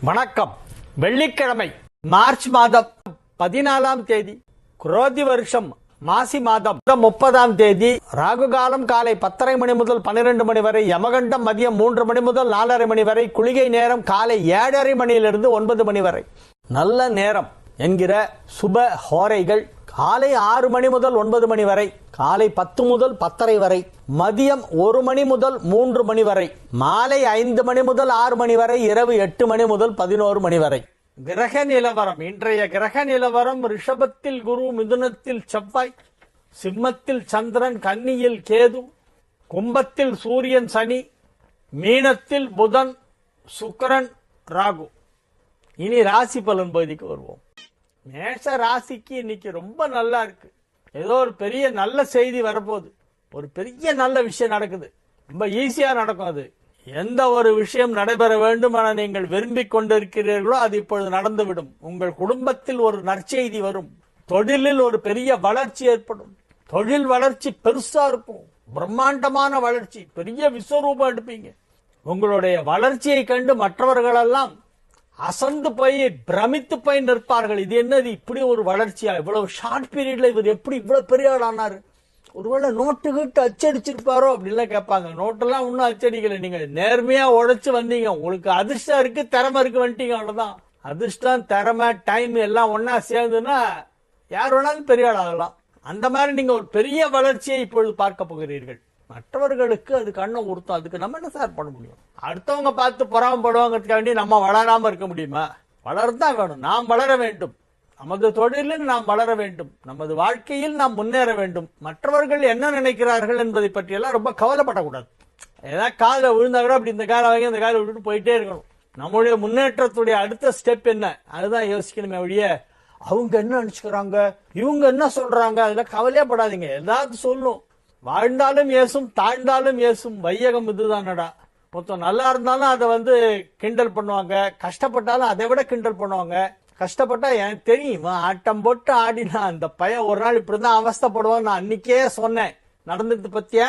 வணக்கம். வெள்ளிக்கிழமை மார்ச் மாதம் 14ஆம் தேதி, குரோதி வருஷம் மாசி மாதம் 30ஆம் தேதி. ராகு காலம் காலை 10:30 மணி முதல் 12 மணி வரை, யமகண்டம் மதியம் 3 மணி முதல் 4:30 மணி வரை, குளிகை நேரம் காலை 7:30 மணியிலிருந்து 9 மணி வரை. நல்ல நேரம் என்கிற சுப ஹோரைகள் காலை 6 மணி முதல் 9 மணி வரை, காலை 10 முதல் 10:30 வரை, மதியம் 1 மணி முதல் 3 மணி வரை, மாலை 5 மணி முதல் 6 மணி வரை, இரவு 8 மணி முதல் 11 மணி வரை. கிரக நிலவரம். இன்றைய கிரக நிலவரம்: ரிஷபத்தில் குரு, மிதுனத்தில் செவ்வாய், சிம்மத்தில் சந்திரன், கன்னியில் கேது, கும்பத்தில் சூரியன் சனி, மீனத்தில் புதன், சுக்கிரன், ராகு. இனி ராசி பலன் பகுதிக்கு வருவோம். மேஷ ராசிக்கு இன்னைக்கு ரொம்ப நல்லா இருக்கு. ஏதோ ஒரு பெரிய நல்ல செய்தி வரப்போகுது. ஒரு பெரிய நல்ல விஷயம் நடக்குது. ரொம்ப ஈஸியா நடக்கும். அது எந்த ஒரு விஷயம் நடைபெற வேண்டும் என நீங்கள் விரும்பிக் கொண்டிருக்கிறீர்களோ அது இப்பொழுது நடந்துவிடும். உங்கள் குடும்பத்தில் ஒரு நற்செய்தி வரும். தொழிலில் ஒரு பெரிய வளர்ச்சி ஏற்படும். தொழில் வளர்ச்சி பெருசா இருக்கும். பிரம்மாண்டமான வளர்ச்சி, பெரிய விஸ்வரூபம் எடுப்பீங்க. உங்களுடைய வளர்ச்சியை கண்டு மற்றவர்களெல்லாம் அசந்து போய் பிரமித்து போய் நிற்பார்கள். இது என்னது, இப்படி ஒரு வளர்ச்சியா, இவ்வளவு ஷார்ட் பீரியட்ல இவர் எப்படி இவ்வளவு பெரிய ஆள் ஆனாரு? ஒருவேளை நோட்டு கிட்டு அச்சடிச்சிருப்பாரோ அப்படின்லாம் கேட்பாங்க. நோட்டெல்லாம் ஒன்னும் அச்சடிக்கல. நீங்க நேர்மையா உழைச்சு வந்தீங்க. உங்களுக்கு அதிர்ஷ்டம் இருக்கு, திறமை இருக்கு, வந்துட்டீங்க. அவ்வளவுதான். அதிர்ஷ்டம், திறமை, டைம் எல்லாம் ஒன்னா சேர்ந்துன்னா யார் வேணாலும் பெரிய ஆள் ஆகலாம். அந்த மாதிரி நீங்க ஒரு பெரிய வளர்ச்சியை இப்பொழுது பார்க்க போகிறீர்கள். மற்றவர்களுக்கு அது கண்ணை உறுத்தும். அதுக்கு நம்ம என்ன சார் பண்ண முடியும்? அடுத்தவங்க பார்த்து பொறாமப்படுவாங்கிறதுக்காக வேண்டி நம்ம வளராம இருக்க முடியுமா? வளரதான் வேணும். நாம் வளர வேண்டும். நமது தொழிலில் நாம் வளர வேண்டும். நமது வாழ்க்கையில் நாம் முன்னேற வேண்டும். மற்றவர்கள் என்ன நினைக்கிறார்கள் என்பதை பற்றி எல்லாம் ரொம்ப கவலைப்படக்கூடாது. ஏதாவது காலை விழுந்தா கூட அப்படி இந்த காலை வாங்கி இந்த காலை விட்டுட்டு போயிட்டே இருக்கணும். நம்முடைய முன்னேற்றத்துடைய அடுத்த ஸ்டெப் என்ன, அதுதான் யோசிக்கணுமே ஒழிய அவங்க என்ன நினைச்சுக்கிறாங்க, இவங்க என்ன சொல்றாங்க, அதெல்லாம் கவலையே படாதீங்க. ஏதாவது சொல்லணும். வாழ்ந்தாலும் ஏசும், தாழ்ந்தாலும் ஏசும் வையகம் இதுதானடா. மொத்தம் நல்லா இருந்தாலும் அதை கிண்டல் பண்ணுவாங்க, கஷ்டப்பட்டாலும் அதை விட கிண்டல் பண்ணுவாங்க. கஷ்டப்பட்டா எனக்கு தெரியும், ஆட்டம் போட்டு ஆடினா அந்த பையன் ஒரு நாள் இப்படிதான் அவஸ்தப்படுவான். நான் அன்னைக்கே சொன்னேன், நடந்துட்டு பத்தியா,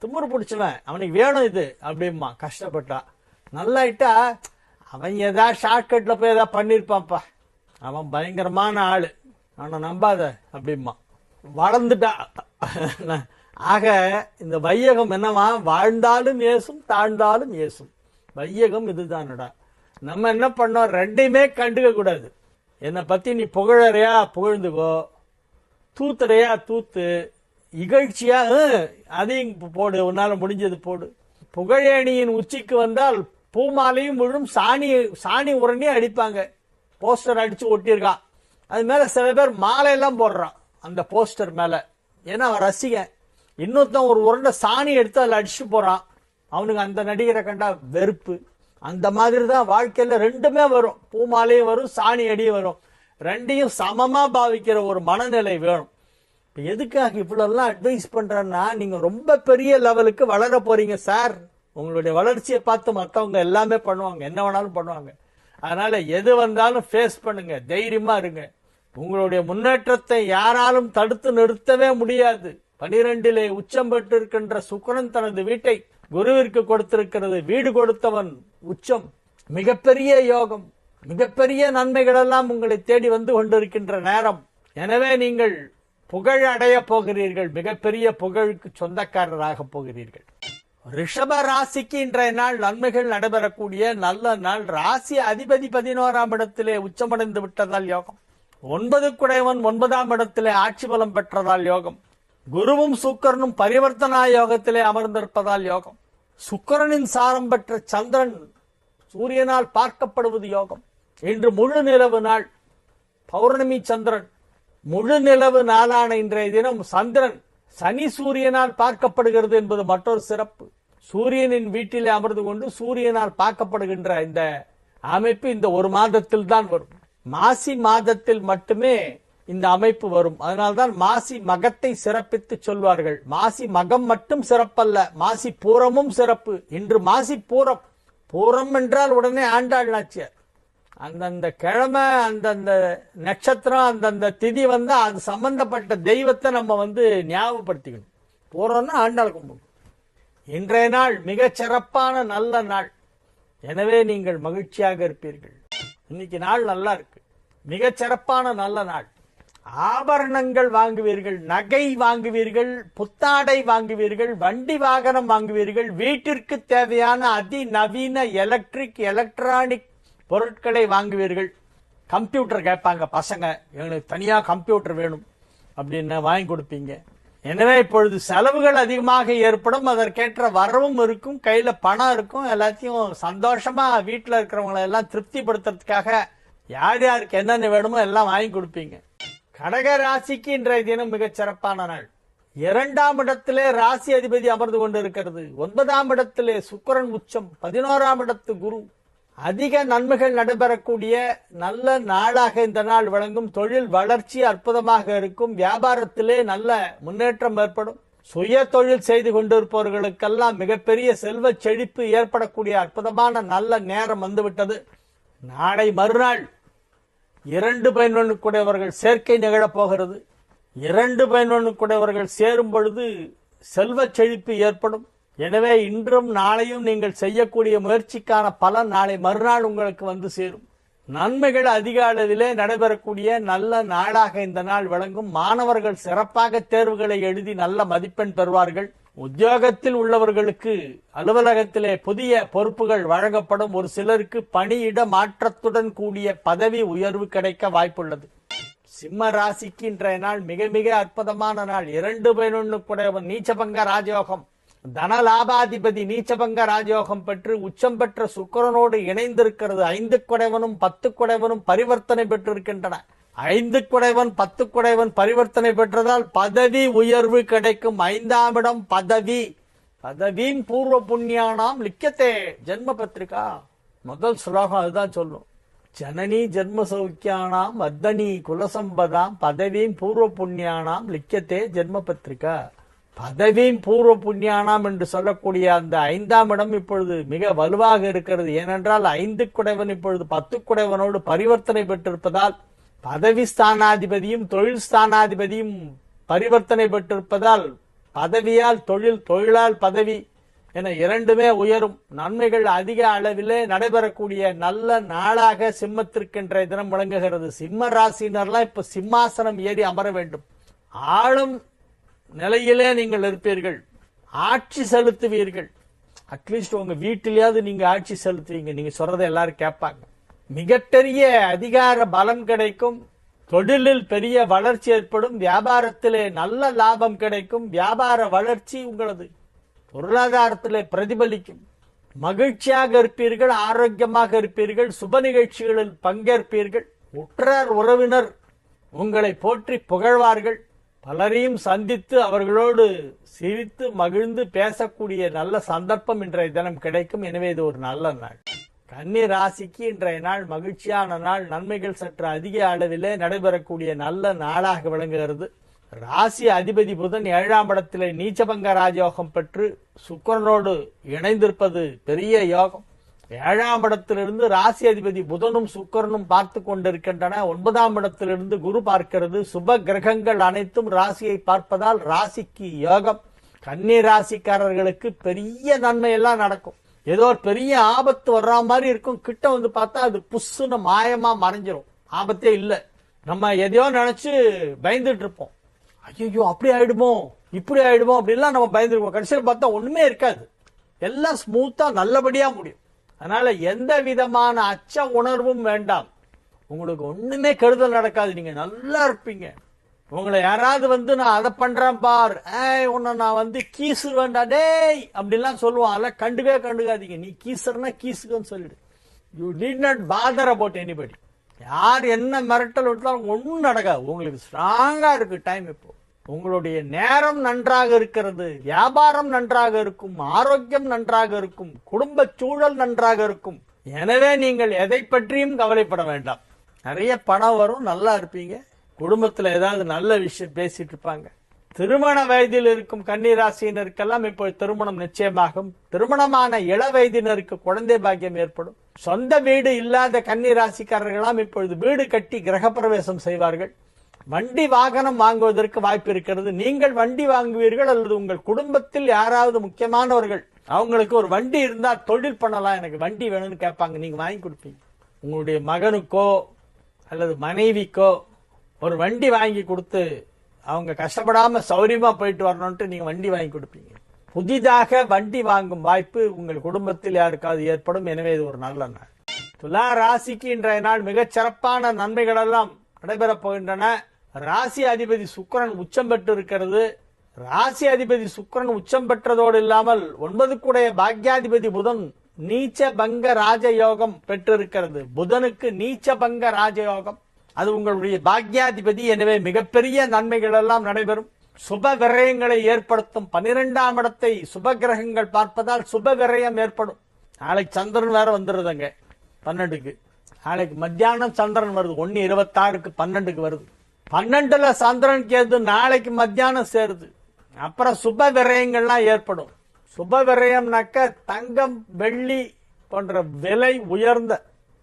திமுரு பிடிச்சுவேன், அவனுக்கு வேணும் இது அப்படிமா. கஷ்டப்பட்டா நல்லாயிட்டா அவன் ஏதாவது ஷார்ட்கட்ல போய் ஏதாவது பண்ணிருப்பான்ப்பா, அவன் பயங்கரமான ஆளு, அவனை நம்பாத அப்படிமா. வளர்ந்துட்டா. ஆக இந்த வையகம் என்னவா, வாழ்ந்தாலும் ஏசும், தாழ்ந்தாலும் ஏசும். வையகம் இதுதானடா. நம்ம என்ன பண்ணோம், ரெண்டையுமே கண்டுக்க கூடாது. என்னை பத்தி நீ புகழறையா புகழ்ந்துக்கோ, தூத்துறையா தூத்து, இகழ்ச்சியா அதையும் போடு, உன்னால முடிஞ்சது போடு. புகழேணியின் உச்சிக்கு வந்தால் பூமாலையும் விழும், சாணி உரண்டி அடிப்பாங்க. போஸ்டர் அடிச்சு ஒட்டியிருக்கான். அது மேல சில பேர் மாலையெல்லாம் போடுறான் அந்த போஸ்டர் மேல. ஏன்னா அவன் ரசிகன். இன்னொருத்தன் ஒரு உருண்டை சாணி எடுத்து அதில் அடிச்சு போறான். அவனுக்கு அந்த நடிகரை கண்டா வெறுப்பு. அந்த மாதிரி தான் வாழ்க்கையில ரெண்டுமே வரும். பூமாலையும் வரும், சாணி அடியும் வரும். ரெண்டையும் சமமா பாவிக்கிற ஒரு மனநிலை வேணும். எதுக்காக இவ்வளவு அட்வைஸ் பண்றேன்னா, நீங்க ரொம்ப பெரிய லெவலுக்கு வளர போறீங்க சார். உங்களுடைய வளர்ச்சியை பார்த்து மற்றவங்க எல்லாமே பண்ணுவாங்க, என்ன வேணாலும் பண்ணுவாங்க. அதனால எது வந்தாலும் ஃபேஸ் பண்ணுங்க, தைரியமா இருங்க. உங்களுடைய முன்னேற்றத்தை யாராலும் தடுத்து நிறுத்தவே முடியாது. 12 உச்சம் பெற்றிருக்கின்ற சுக்கிரன் தனது வீட்டை குருவிற்கு கொடுத்திருக்கிறது. வீடு கொடுத்தவன் உச்சம். மிகப்பெரிய யோகம், மிகப்பெரிய நன்மைகள் எல்லாம் உங்களை தேடி வந்து கொண்டிருக்கின்ற நேரம். எனவே நீங்கள் புகழ் அடைய போகிறீர்கள். மிகப்பெரிய புகழுக்கு சொந்தக்காரராக போகிறீர்கள். ரிஷப ராசிக்கு இன்றைய நாள் நன்மைகள் நடைபெறக்கூடிய நல்ல நாள். ராசி அதிபதி 11ஆம் இடத்திலே உச்சமடைந்து விட்டதால் யோகம். 9 குடையவன் 9ஆம் இடத்திலே ஆட்சி பலம் பெற்றதால் யோகம். குருவும் சுக்கிரனும் பரிவர்த்தனா யோகத்திலே அமர்ந்திருப்பதால் யோகம். சுக்கிரனின் சாரம் பெற்ற சந்திரன் சூரியனால் பார்க்கப்படுவது யோகம். இன்று முழு நிலவு நாள், பௌர்ணமி சந்திரன். முழு நிலவு நாளான இன்றைய தினம் சந்திரன் சனி சூரியனால் பார்க்கப்படுகிறது என்பது மற்றொரு சிறப்பு. சூரியனின் வீட்டிலே அமர்ந்து கொண்டு சூரியனால் பார்க்கப்படுகின்ற இந்த அமைப்பு இந்த ஒரு மாதத்தில் தான் வரும். மாசி மாதத்தில் மட்டுமே இந்த அமைப்பு வரும். அதனால்தான் மாசி மகத்தை சிறப்பித்து சொல்வார்கள். மாசி மகம் மட்டும் சிறப்பல்ல, மாசி பூரமும் சிறப்பு. இன்று மாசி பூரம். பூரம் என்றால் உடனே ஆண்டாள் நாச்சியார். அந்தந்த கிழமை, அந்தந்த நட்சத்திரம், அந்தந்த திதி வந்தா அது சம்பந்தப்பட்ட தெய்வத்தை நம்ம ஞாபகப்படுத்திக்கணும். பூரம்னா ஆண்டாள் கும்பிடணும். இன்றைய நாள் மிகச் சிறப்பான நல்ல நாள். எனவே நீங்கள் மகிழ்ச்சியாக இருப்பீர்கள். இன்னைக்கு நாள் நல்லா இருக்கு, மிகச் சிறப்பான நல்ல நாள். ஆபரணங்கள் வாங்குவீர்கள், நகை வாங்குவீர்கள், புத்தாடை வாங்குவீர்கள், வண்டி வாகனம் வாங்குவீர்கள், வீட்டிற்கு தேவையான அதிநவீன எலக்ட்ரானிக் பொருட்களை வாங்குவீர்கள். கம்ப்யூட்டர் கேட்பாங்க பசங்க, எங்களுக்கு தனியா கம்ப்யூட்டர் வேணும் அப்படின்னு வாங்கி கொடுப்பீங்க. எனவே இப்பொழுது செலவுகள் அதிகமாக ஏற்படும், அதற்கேற்ற வரவும் இருக்கும், கையில பணம் இருக்கும். எல்லாத்தையும் சந்தோஷமா வீட்டுல இருக்கிறவங்களை எல்லாம் திருப்திப்படுத்துறதுக்காக யார் யாருக்கு என்னென்ன வேணுமோ எல்லாம் வாங்கி கொடுப்பீங்க. கடக ராசிக்கு இன்றைய தினம் மிகச் சிறப்பான நாள். 2ஆம் இடத்திலே ராசி அதிபதி அமர்ந்து கொண்டிருக்கிறது. 9ஆம் இடத்திலே சுக்கிரன் உச்சம், 11ஆம் இடத்து குரு. அதிக நன்மைகள் நடைபெறக்கூடிய நல்ல நாளாக இந்த நாள் விளங்கும். தொழில் வளர்ச்சி அற்புதமாக இருக்கும். வியாபாரத்திலே நல்ல முன்னேற்றம் ஏற்படும். சுய தொழில் செய்து கொண்டிருப்பவர்களுக்கெல்லாம் மிகப்பெரிய செல்வ செழிப்பு ஏற்படக்கூடிய அற்புதமான நல்ல நேரம் வந்துவிட்டது. நாளை மறுநாள் 2 பயனுடையவர்கள் சேர்க்கை நிகழப் போகிறது. 2 பயனுடையவர்கள் சேரும் பொழுது செல்வ செழிப்பு ஏற்படும். எனவே இன்றும் நாளையும் நீங்கள் செய்யக்கூடிய முயற்சிக்கான பலன் நாளை மறுநாள் உங்களுக்கு வந்து சேரும். நன்மைகள் அதிக அளவிலே நடைபெறக்கூடிய நல்ல நாளாக இந்த நாள் விளங்கும். மாணவர்கள் சிறப்பாக தேர்வுகளை எழுதி நல்ல மதிப்பெண் பெறுவார்கள். உத்தியோகத்தில் உள்ளவர்களுக்கு அலுவலகத்திலே புதிய பொறுப்புகள் வழங்கப்படும். ஒரு சிலருக்கு பணியிட மாற்றத்துடன் கூடிய பதவி உயர்வு கிடைக்க வாய்ப்புள்ளது. சிம்ம ராசிக்கு இன்றைய நாள் மிக மிக அற்புதமான நாள். 2 பயனுடையவன் நீச்சபங்க ராஜயோகம். தனலாபாதிபதி நீச்சபங்க ராஜயோகம் பெற்று உச்சம் பெற்ற சுக்கிரனோடு இணைந்திருக்கிறது. 5 குடைவனும் 10 குடைவனும் பரிவர்த்தனை பெற்றிருக்கின்றன. 5 குடைவன் 10 குடைவன் பரிவர்த்தனை பெற்றதால் பதவி உயர்வு கிடைக்கும். 5ஆம் இடம் பதவி. பதவியின் பூர்வ புண்ணியானாம் லிக்கத்தே ஜென்ம பத்திரிகா. முதல் ஸ்லோகம் அதுதான் சொல்லும். ஜனனி ஜென்ம சௌக்கியானாம் வர்தனி குலசம்பதாம் பதவியின் பூர்வ புண்ணியானாம் லிக்கத்தே ஜென்ம பத்திரிகா. பதவியின் பூர்வ புண்ணியானாம் என்று சொல்லக்கூடிய அந்த 5ஆம் இடம் இப்பொழுது மிக வலுவாக இருக்கிறது. ஏனென்றால் 5 குடைவன் இப்பொழுது 10 குடைவனோடு பரிவர்த்தனை பெற்றிருப்பதால் பதவி ஸ்தானாதிபதியும் தொழில் ஸ்தானாதிபதியும் பரிவர்த்தனை பெற்றிருப்பதால் பதவியால் தொழில், தொழிலால் பதவி என இரண்டுமே உயரும். நன்மைகள் அதிக அளவிலே நடைபெறக்கூடிய நல்ல நாளாக சிம்மத்திற்கு இன்றைய தினம் விளங்குகிறது. சிம்ம ராசினர்லாம் இப்ப சிம்மாசனம் ஏறி அமர வேண்டும். ஆளும் நிலையிலே நீங்கள் இருப்பீர்கள். ஆட்சி செலுத்துவீர்கள். அட்லீஸ்ட் உங்க வீட்டிலேயாவது நீங்க ஆட்சி செலுத்துவீங்க. நீங்க சொல்றதை எல்லாரும் கேட்பாங்க. மிகப்பெரிய அதிகார பலம் கிடைக்கும். தொழிலில் பெரிய வளர்ச்சி ஏற்படும். வியாபாரத்திலே நல்ல லாபம் கிடைக்கும். வியாபார வளர்ச்சி உங்களது பொருளாதாரத்திலே பிரதிபலிக்கும். மகிழ்ச்சியாக இருப்பீர்கள். ஆரோக்கியமாக இருப்பீர்கள். சுப நிகழ்ச்சிகளில் பங்கேற்பீர்கள். உற்றார் உறவினர் உங்களை போற்றி புகழ்வார்கள். பலரையும் சந்தித்து அவர்களோடு சிரித்து மகிழ்ந்து பேசக்கூடிய நல்ல சந்தர்ப்பம் இன்றைய தினம் கிடைக்கும். எனவே இது ஒரு நல்ல நாள். கன்னி ராசிக்கு இன்றைய நாள் மகிழ்ச்சியான நாள். நன்மைகள் சற்று அதிக அளவிலே நடைபெறக்கூடிய நல்ல நாளாக விளங்குகிறது. ராசி அதிபதி புதன் 7ஆம் இடத்திலே நீச்சபங்க ராஜயோகம் பெற்று சுக்கிரனோடு இணைந்திருப்பது பெரிய யோகம். 7ஆம் இடத்திலிருந்து ராசி அதிபதி புதனும் சுக்கிரனும் பார்த்து கொண்டிருக்கின்றன. 9ஆம் இடத்திலிருந்து குரு பார்க்கிறது. சுப கிரகங்கள் அனைத்தும் ராசியை பார்ப்பதால் ராசிக்கு யோகம். கன்னி ராசிக்காரர்களுக்கு பெரிய நன்மை எல்லாம் நடக்கும். ஏதோ ஒரு பெரிய ஆபத்து வர்ற மாதிரி இருக்கும். கிட்ட வந்து பார்த்தா அது புஷ்ஷுன்னு மாயமா மறைஞ்சிரும். ஆபத்தே இல்லை. நம்ம எதையோ நினைச்சு பயந்துட்டு இருப்போம். ஐயோ அப்படி ஆயிடுமோ இப்படி ஆயிடுமோ அப்படின்லாம் நம்ம பயந்துருப்போம். கடைசியில் பார்த்தா ஒண்ணுமே இருக்காது. எல்லாம் ஸ்மூத்தா நல்லபடியா முடியும். அதனால எந்த விதமான அச்ச உணர்வும் வேண்டாம். உங்களுக்கு ஒண்ணுமே கெடுதல் நடக்காது. நீங்க நல்லா இருப்பீங்க. உங்களை யாராவது வந்து நான் அதை பண்றேன் பார், உன்னை நான் வந்து கீசு வேண்டாம் டேய் அப்படிலாம் சொல்லுவான். அதெல்லாம் கண்டுக்காதீங்க. நீ கீசர்னா கீசுக்குன்னு சொல்லிடு. You need not bother about anybody. யார் என்ன மிரட்டல் விட்டாலும் ஒன்றும் நடக்காது. உங்களுக்கு ஸ்ட்ராங்கா இருக்கு டைம். இப்போ உங்களுடைய நேரம் நன்றாக இருக்கிறது. வியாபாரம் நன்றாக இருக்கும். ஆரோக்கியம் நன்றாக இருக்கும். குடும்ப சூழல் நன்றாக இருக்கும். எனவே நீங்கள் எதை பற்றியும் கவலைப்பட வேண்டாம். நிறைய பணம் வரும். நல்லா இருப்பீங்க. குடும்பத்துல ஏதாவது நல்ல விஷயம் பேசிட்டு இருப்பாங்க. திருமண வயதில் இருக்கும் கன்னி ராசியினருக்கெல்லாம் இப்போ திருமணம் நிச்சயமாகும். திருமணமான இள வயதினருக்கு குழந்தை பாக்கியம் ஏற்படும். சொந்த வீடு இல்லாத கன்னி ராசிக்காரர்களாம் இப்பொழுது வீடு கட்டி கிரகப்பிரவேசம் செய்வார்கள். வண்டி வாகனம் வாங்குவதற்கு வாய்ப்பு இருக்கிறது. நீங்கள் வண்டி வாங்குவீர்கள் அல்லது உங்கள் குடும்பத்தில் யாராவது முக்கியமானவர்கள் அவங்களுக்கு ஒரு வண்டி இருந்தா தொழில் பண்ணலாம், எனக்கு வண்டி வேணும்னு கேட்பாங்க, நீங்க வாங்கி கொடுப்பீங்க. உங்களுடைய மகனுக்கோ அல்லது மனைவிக்கோ ஒரு வண்டி வாங்கி கொடுத்து அவங்க கஷ்டப்படாம சௌரியமா போயிட்டு வரணும்ட்டு நீங்க வண்டி வாங்கி கொடுப்பீங்க. புதிதாக வண்டி வாங்கும் வாய்ப்பு உங்கள் குடும்பத்தில் யாருக்காவது ஏற்படும். எனவே இது ஒரு நல்ல நாள். துலா ராசிக்கு இன்றைய நாள் மிகச் சிறப்பான நன்மைகள் எல்லாம் நடைபெறப் போகின்றன. ராசி அதிபதி சுக்கிரன் உச்சம் பெற்று இருக்கிறது. ராசி அதிபதி சுக்கிரன் உச்சம் பெற்றதோடு இல்லாமல் 9 பாக்யாதிபதி புதன் நீச்ச பங்க ராஜயோகம் பெற்றிருக்கிறது. புதனுக்கு நீச்ச பங்க ராஜயோகம், அது உங்களுடைய பாக்யாதிபதி. எனவே மிகப்பெரிய நன்மைகள் எல்லாம் நடைபெறும். சுப விரயங்களை ஏற்படுத்தும் 12ஆம் இடத்தை சுப கிரகங்கள் பார்ப்பதால் சுப விரயம் ஏற்படும். நாளைக்கு சந்திரன் வேற வந்துருதுங்க 12க்கு. நாளைக்கு மத்தியானம் சந்திரன் வருது. 1:26க்கு 12க்கு வருது. 12ல சந்திரன் கேது நாளைக்கு மத்தியானம் சேருது. அப்புறம் சுப விரயங்கள்லாம் ஏற்படும். சுப விரயம்னாக்க தங்கம் வெள்ளி போன்ற விலை உயர்ந்த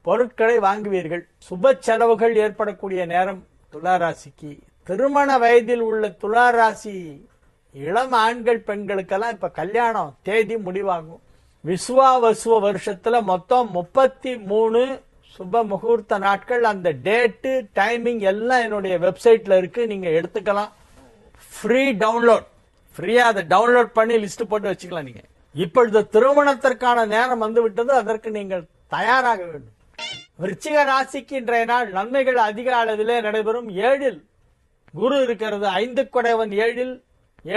பொருட்களை வாங்குவீர்கள். சுப செலவுகள் ஏற்படக்கூடிய நேரம் துளாராசிக்கு. திருமண வயதில் உள்ள துளாராசி இளம் ஆண்கள் பெண்களுக்கெல்லாம் இப்ப கல்யாணம் தேதி முடிவாகும். விசுவாவசுவ வருஷத்துல மொத்தம் 33 சுப முகூர்த்த நாட்கள். அந்த டேட்டு டைமிங் எல்லாம் என்னுடைய வெப்சைட்ல இருக்கு, நீங்க எடுத்துக்கலாம். ஃப்ரீ டவுன்லோட், ஃப்ரீயா அதை டவுன்லோட் பண்ணி லிஸ்ட் போட்டு வச்சுக்கலாம். நீங்க இப்பொழுது திருமணத்திற்கான நேரம் வந்து விட்டது, அதற்கு நீங்கள் தயாராக வேண்டும். விருச்சிக ராசிக்கு இன்றைய நாள் நன்மைகள் அதிக அளவிலே நடைபெறும். 7ல் குரு இருக்கிறது. 5 குடைவன் 7ல்,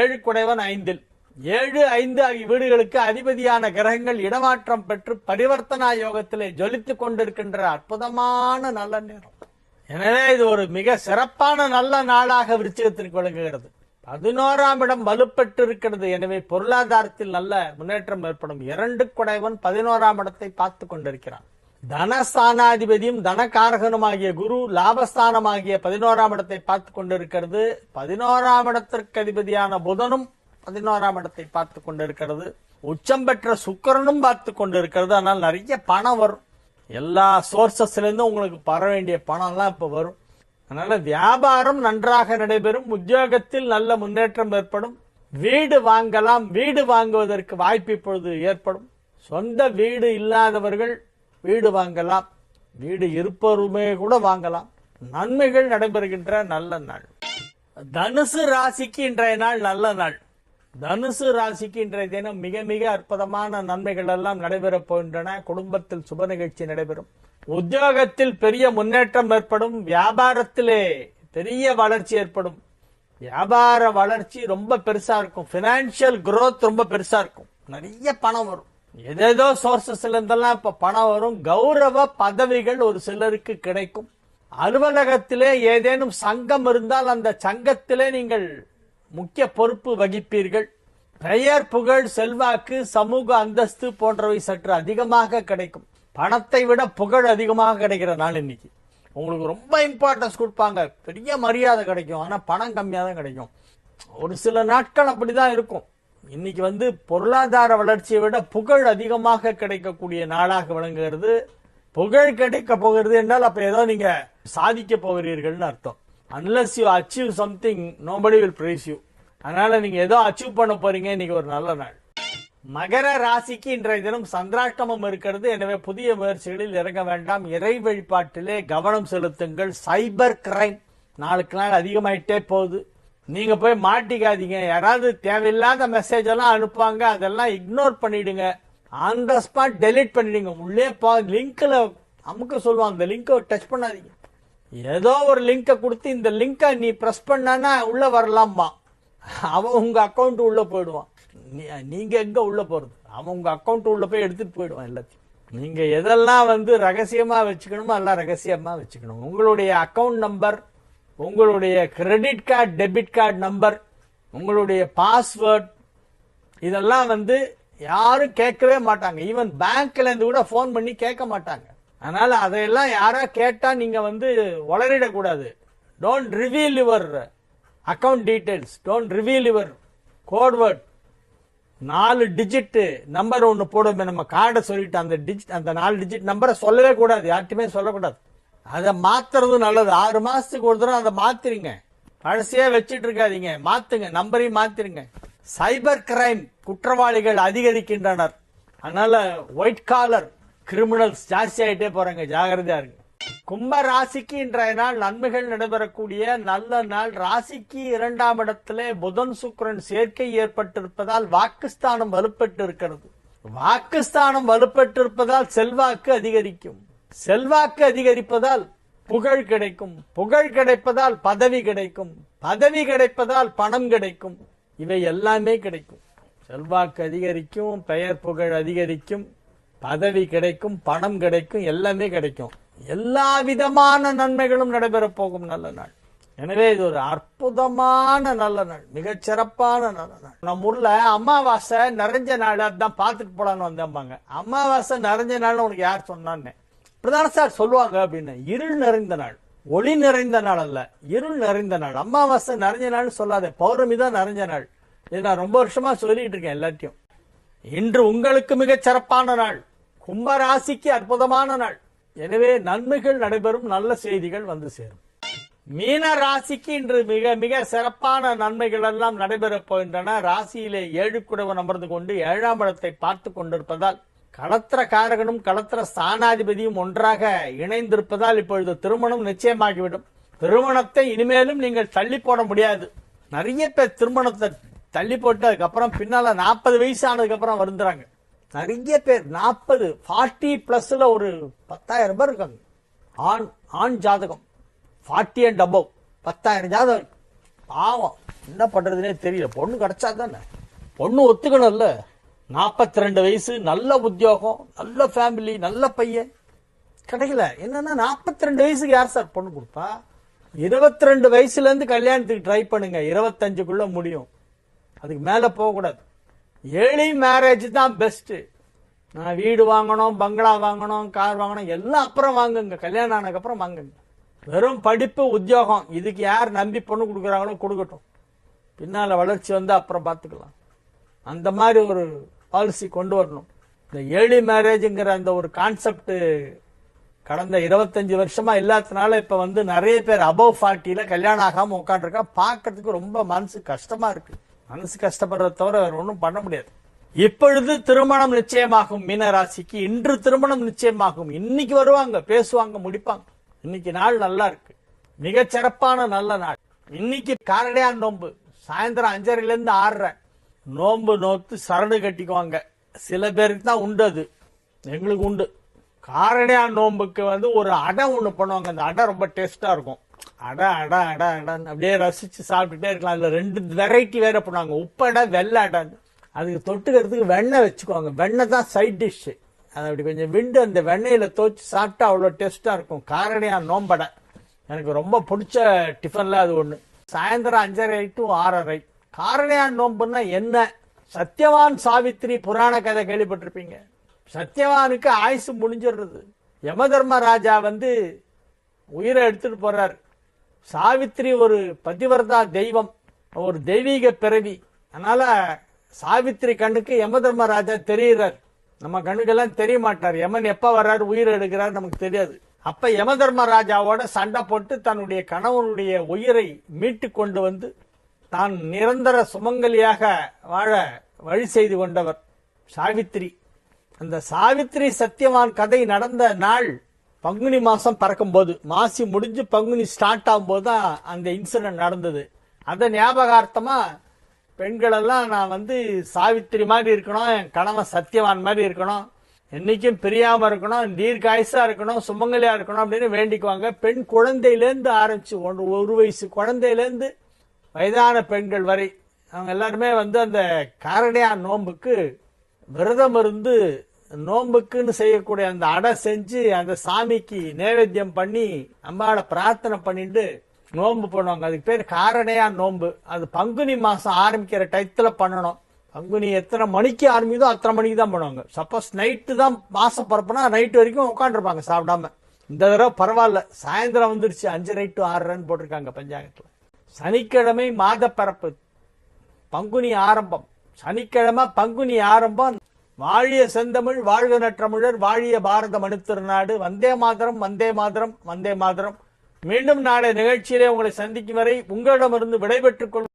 7 குடைவன் 5ல். 7, 5 ஆகிய வீடுகளுக்கு அதிபதியான கிரகங்கள் இடமாற்றம் பெற்று பரிவர்த்தனா யோகத்திலே ஜொலித்துக் கொண்டிருக்கின்ற அற்புதமான நல்ல நேரம். எனவே இது ஒரு மிக சிறப்பான நல்ல நாளாக விருச்சிகத்திற்கு விளங்குகிறது. 11ஆம் இடம் வலுப்பெற்று இருக்கிறது. எனவே பொருளாதாரத்தில் நல்ல முன்னேற்றம் ஏற்படும். 2 குடைவன் 11ஆம் இடத்தை பார்த்து கொண்டிருக்கிறான். தனஸ்தானாதிபதியும் தனகாரகனுமாகிய குரு லாபஸ்தானமாகிய 11ஆம் இடத்தை பார்த்து கொண்டிருக்கிறது. 11ஆம் இடத்திற்கு அதிபதியான புதனும் 11ஆம் இடத்தை பார்த்து கொண்டிருக்கிறது. உச்சம் பெற்ற சுக்கிரனும் பார்த்து கொண்டிருக்கிறது. ஆனால் நிறைய பணம் வரும். எல்லா சோர்சஸ்ல இருந்தும் உங்களுக்கு பெற வேண்டிய பணம் எல்லாம் இப்ப வரும். அதனால வியாபாரம் நன்றாக நடைபெறும். உத்தியோகத்தில் நல்ல முன்னேற்றம் ஏற்படும். வீடு வாங்கலாம். வீடு வாங்குவதற்கு வாய்ப்பு இப்பொழுது ஏற்படும். சொந்த வீடு இல்லாதவர்கள் வீடு வாங்கலாம். வீடு இருப்பவருமே கூட வாங்கலாம். நன்மைகள் நடைபெறுகின்ற நல்ல நாள். தனுசு ராசிக்கு இன்றைய நாள் நல்ல நாள். தனுசு ராசிக்கு இன்றைய தினம் மிக மிக அற்புதமான நன்மைகள் எல்லாம் நடைபெறப் போகின்றன. குடும்பத்தில் சுப நிகழ்ச்சி நடைபெறும். உத்தியோகத்தில் பெரிய முன்னேற்றம் ஏற்படும். வியாபாரத்திலே பெரிய வளர்ச்சி ஏற்படும். வியாபார வளர்ச்சி ரொம்ப பெருசா இருக்கும். பினான்சியல் growth ரொம்ப பெருசா இருக்கும். நிறைய பணம் வரும். ஏதேதோ சோர்சஸ்ல இருந்தெல்லாம் இப்ப பணம் வரும். கௌரவ பதவிகள் ஒரு சிலருக்கு கிடைக்கும். அலுவலகத்திலே ஏதேனும் சங்கம் இருந்தால் அந்த சங்கத்திலே நீங்கள் முக்கிய பொறுப்பு வகிப்பீர்கள். பெயர் புகழ் செல்வாக்கு சமூக அந்தஸ்து போன்றவை சற்று அதிகமாக கிடைக்கும். பணத்தை விட புகழ் அதிகமாக கிடைக்கிற நாள் இன்னைக்கு. உங்களுக்கு ரொம்ப இம்பார்ட்டன்ஸ் கொடுப்பாங்க. பெரிய மரியாதை கிடைக்கும். ஆனா பணம் கம்மியா தான் கிடைக்கும். ஒரு சில நாட்கள் அப்படிதான் இருக்கும். இன்னைக்கு பொருளாதார வளர்ச்சியை விட புகழ் அதிகமாக கிடைக்கக்கூடிய நாளாக விளங்குகிறது. புகழ் கிடைக்க போகிறது என்றால் அப்ப ஏதோ நீங்க சாதிக்க போகிறீர்கள்னு அர்த்தம். unless you achieve something nobody will praise you. அதனால நீங்க ஏதோ அச்சீவ் பண்ண போறீங்க. இன்னைக்கு ஒரு நல்ல நாள். மகர ராசிக்கு இன்றைய தினம் சந்திராஷ்டமம் இருக்கிறது. எனவே புதிய முயற்சிகளில் இறங்க வேண்டாம். இறை வழிபாட்டிலே கவனம் செலுத்துங்கள். சைபர் கிரைம் நாளுக்கு நாள் அதிகமாயிட்டே போகுது. நீங்க போய் மாட்டிக்காதீங்க. யாராவது தேவையில்லாத மெசேஜ் எல்லாம் அனுப்புவாங்க, அதெல்லாம் இக்னோர் பண்ணிடுங்க. ஆன் த ஸ்பாட் டெலிட் பண்ணிடுங்க. உள்ளே லிங்க்ல அமுக்க சொல்லுவாங்க, அந்த லிங்கை டச் பண்ணாதீங்க. ஏதோ ஒரு லிங்கை கொடுத்து இந்த லிங்கை நீ பிரஸ் பண்ணா உள்ள வரலாமா, அவன் உங்க அக்கௌண்ட் உள்ள போயிடுவான். நீங்க எங்க உள்ள போறது, அவன் உங்க அக்கௌண்ட் உள்ள போய் எடுத்துட்டு போயிடுவான் எல்லாத்தையும். நீங்க எதெல்லாம் ரகசியமா வச்சுக்கணுமோ எல்லாம் ரகசியமா வச்சுக்கணும். உங்களுடைய அக்கௌண்ட் நம்பர், உங்களுடைய credit card debit card number, உங்களுடைய பாஸ்வேர்ட், இதெல்லாம் யாரும் கேட்கவே மாட்டாங்க. ஈவன் பேங்க்ல இருந்து கூட போன் பண்ணி கேட்க மாட்டாங்க. அதனால அதையெல்லாம் யாரா கேட்டா நீங்க வளரிடக்கூடாது. Don't reveal your account details, don't reveal your codeword. 4 digit number ஒன்னு போடுமே நம்ம கார்டை சொல்லிட்டு, அந்த 4 டிஜிட் நம்பரை சொல்லவே கூடாது, யார்ட்டுமே சொல்லக்கூடாது. அதை மாத்துறது நல்லது. 6 மாசத்துக்கு ஒரு தடவை அதை மாத்திருங்க. பழசையே வச்சிட்டு இருக்காதீங்க, மாத்துங்க, நம்பரையும் மாத்திருங்க. சைபர் கிரைம் குற்றவாளிகள் அதிகரிக்கின்றனர். அதனால ஒயிட் காலர் கிரிமினல்ஸ் ஜாஸ்தி ஆயிட்டே போறாங்க, ஜாகிரதையா இருக்கு. கும்ப ராசிக்கு இன்றைய நாள் நன்மைகள் நடைபெறக்கூடிய நல்ல நாள். ராசிக்கு 2ஆம் இடத்திலே புதன் சுக்கிரன் சேர்க்கை ஏற்பட்டிருப்பதால் வாக்குஸ்தானம் வலுப்பெற்று இருக்கிறது. வாக்குஸ்தானம் வலுப்பெற்றிருப்பதால் செல்வாக்கு அதிகரிக்கும். செல்வாக்கு அதிகரிப்பதால் புகழ் கிடைக்கும். புகழ் கிடைப்பதால் பதவி கிடைக்கும். பதவி கிடைப்பதால் பணம் கிடைக்கும். இவை எல்லாமே கிடைக்கும். செல்வாக்கு அதிகரிக்கும், பெயர் புகழ் அதிகரிக்கும், பதவி கிடைக்கும், பணம் கிடைக்கும், எல்லாமே கிடைக்கும். எல்லா விதமான நன்மைகளும் நடைபெறப் போகும் நல்ல நாள். எனவே இது ஒரு அற்புதமான நல்ல நாள், மிகச் சிறப்பான நல்ல நாள். நம்ம ஊர்ல அமாவாசை நிறைஞ்ச நாள், அதான் பார்த்துட்டு போலான்னு வந்தேன்பாங்க. அமாவாசை நிறைஞ்ச நாள் உனக்கு யார் சொன்னான்னு இப்படிதானே சார் சொல்லுவாங்க அப்படின்னு. இருள் நிறைந்த நாள், ஒளி நிறைந்த நாள் அல்ல, இருள் நிறைந்த நாள். அமாவாசை நிறைஞ்ச நாள் சொல்லாத, பௌர்ணமி தான் நிறைஞ்ச நாள். இது நான் ரொம்ப வருஷமா சொல்லிட்டு இருக்கேன் எல்லாத்தையும். இன்று உங்களுக்கு மிகச் சிறப்பான நாள், கும்பராசிக்கு அற்புதமான நாள். எனவே நன்மைகள் நடைபெறும், நல்ல செய்திகள் வந்து சேரும். மீன ராசிக்கு இன்று மிக மிக சிறப்பான நன்மைகள் எல்லாம் நடைபெறப் போகின்றன. ராசியிலே 7 குடைவன் அமர்ந்து கொண்டு 7ஆம் இடத்தை பார்த்து கொண்டிருப்பதால் களத்திர காரகனும் களத்திர ஸ்தானாதிபதியும் ஒன்றாக இணைந்திருப்பதால் இப்பொழுது திருமணம் நிச்சயமாகிவிடும். திருமணத்தை இனிமேலும் நீங்கள் தள்ளி போட முடியாது. நிறைய பேர் திருமணத்தை தள்ளி போட்டு அதுக்கப்புறம் பின்னால 40 வயசு ஆனதுக்கு அப்புறம் வருந்துறாங்க. நிறைய பேர் 40+ ஒரு 10,000 பேர் இருக்காங்க. ஆண் ஜாதகம் 40 and above 10,000 ஜாதகம். பாவம், என்ன பண்றதுனே தெரியல. பொண்ணு கிடைச்சா தானே, பொண்ணு ஒத்துக்கணும்ல. 42 வயசு, நல்ல உத்தியோகம், நல்ல ஃபேமிலி, நல்ல பையன் கிடைக்கல. என்னன்னா 42 வயசுக்கு யார் சார் பொண்ணு கொடுப்பா? 22 வயசுல இருந்து கல்யாணத்துக்கு ட்ரை பண்ணுங்க, 25க்குள்ள முடியும். அதுக்கு மேல போக கூடாது. ஏர்லி மேரேஜ் தான் பெஸ்ட். நான் வீடு வாங்கணும், பங்களா வாங்கணும், கார் வாங்கணும், எல்லாம் அப்புறம் வாங்குங்க, கல்யாணம் ஆனதுக்கு அப்புறம் வாங்குங்க. வெறும் படிப்பு உத்தியோகம் இதுக்கு யார் நம்பி பொண்ணு கொடுக்குறாங்களோ கொடுக்கட்டும், பின்னால வளர்ச்சி வந்து அப்புறம் பார்த்துக்கலாம். அந்த மாதிரி ஒரு பாலிசி கொண்டு வரணும். இந்த ஏர்லி மேரேஜ்ங்கிற அந்த ஒரு கான்செப்ட் கடந்த 25 வருஷமா இல்லாதனால இப்ப வந்து நிறைய பேர் above 40ல கல்யாணம் ஆகாம உட்காந்துருக்கா. பாக்கிறதுக்கு ரொம்ப மனசு கஷ்டமா இருக்கு. மனசு கஷ்டப்படுறத தவிர வேற ஒன்றும் பண்ண முடியாது. இப்பொழுது திருமணம் நிச்சயமாகும். மீன ராசிக்கு இன்று திருமணம் நிச்சயமாகும். இன்னைக்கு வருவாங்க, பேசுவாங்க, முடிப்பாங்க. இன்னைக்கு நாள் நல்லா இருக்கு, மிகச் சிறப்பான நல்ல நாள். இன்னைக்கு காரடையான் நோன்பு சாயந்தரம் 5:30 இருந்து 6:30 நோன்பு நோத்து சரடு கட்டிக்குவாங்க. சில பேருக்கு தான் உண்டு, அது எங்களுக்கு உண்டு. காரடையான் நோன்புக்கு வந்து ஒரு அடை ஒண்ணு பண்ணுவாங்க. அந்த அடை ரொம்ப டேஸ்டா இருக்கும். அடை அடை அடை அடைன்னு அப்படியே ரசிச்சு சாப்பிட்டுட்டே இருக்கலாம். அதுல 2 வெரைட்டி வேற பண்ணுவாங்க, உப்படை, வெள்ளை அடை. அதுக்கு தொட்டுக்கிறதுக்கு வெண்ணெய் வச்சுக்குவாங்க. வெண்ணெய் தான் சைட் டிஷ். அதை அப்படி கொஞ்சம் விண்டு அந்த வெண்ணெயில தோச்சு சாப்பிட்டா அவ்வளோ டேஸ்டா இருக்கும். காரடையான் நோம்படை எனக்கு ரொம்ப பிடிச்ச டிஃபன்ல அது ஒண்ணு. சாயந்தரம் 5:30 to 6:30. காரடையான் நோம்புன்னா என்ன? சத்யவான் சாவித்திரி புராண கதை கேள்விப்பட்டிருப்பீங்க. சத்யவானுக்கு ஆயுசு முடிஞ்சிடுறது. யமதர்மராஜா வந்து உயிரை எடுத்துட்டு போறாரு. சாவித்திரி ஒரு பதிவர்தா தெய்வம், ஒரு தெய்வீக பிறவி. அதனால சாவித்திரி கண்ணுக்கு யமதர்மராஜா தெரிகிறார். நம்ம கண்ணுக்கெல்லாம் தெரிய மாட்டார். யமன் எப்ப வர்றாரு, உயிரை எடுக்கிறார் நமக்கு தெரியாது. அப்ப யமதர்மராஜாவோட சண்டை போட்டு தன்னுடைய கணவனுடைய உயிரை மீட்டு கொண்டு வந்து தான் நிரந்தர சுமங்கலியாக வாழ வழி செய்து கொண்டவர் சாவித்திரி. அந்த சாவித்திரி சத்யவான் கதை நடந்த நாள் பங்குனி மாசம் பறக்கும் போது, மாசி முடிஞ்சு பங்குனி ஸ்டார்ட் ஆகும் போதுதான் அந்த இன்சிடென்ட் நடந்தது. அந்த ஞாபகார்த்தமா பெண்கள் எல்லாம் நான் வந்து சாவித்திரி மாதிரி இருக்கணும், என் கணவன் சத்யவான் மாதிரி இருக்கணும், என்னைக்கும் பிரியாம இருக்கணும், தீர்காயுசா இருக்கணும், சுமங்கலியா இருக்கணும் அப்படின்னு வேண்டிக்குவாங்க. பெண் குழந்தையிலேருந்து ஆரம்பிச்சு 1 வயசு குழந்தையிலேருந்து வயதான பெண்கள் வரை அவங்க எல்லாருமே வந்து அந்த காரடையான் நோன்புக்கு விரதம் இருந்து நோன்புக்குன்னு செய்யக்கூடிய அந்த அடை செஞ்சு அந்த சாமிக்கு நைவேத்தியம் பண்ணி அம்பாளை பிரார்த்தனை பண்ணிட்டு நோன்பு பண்ணுவாங்க. அதுக்கு பேர் காரடையான் நோன்பு. அது பங்குனி மாசம் ஆரம்பிக்கிற டயத்துல பண்ணணும். பங்குனி எத்தனை மணிக்கு ஆரம்பிக்குதோ அத்தனை மணிக்கு தான் பண்ணுவாங்க. சப்போஸ் நைட்டு தான் மாசம் பரப்புனா நைட்டு வரைக்கும் உட்காந்துருப்பாங்க சாப்பிடாம. இந்த தடவை பரவாயில்ல, சாயந்தரம் வந்துருச்சு. 5:30 to 6:30 போட்டிருக்காங்க பஞ்சாங்கத்துல. சனிக்கிழமை மாத பரப்பு, பங்குனி ஆரம்பம். சனிக்கிழமை பங்குனி ஆரம்பம். வாழிய செந்தமிழ், வாழ்க நற்றமிழர், வாழிய பாரத மணித்திருநாடு. வந்தே மாதரம், வந்தே மாதரம், வந்தே மாதரம். மீண்டும் நாளை நிகழ்ச்சியிலே உங்களை சந்திக்கும் வரை உங்களிடமிருந்து விடைபெற்றுக் கொள்வோம்.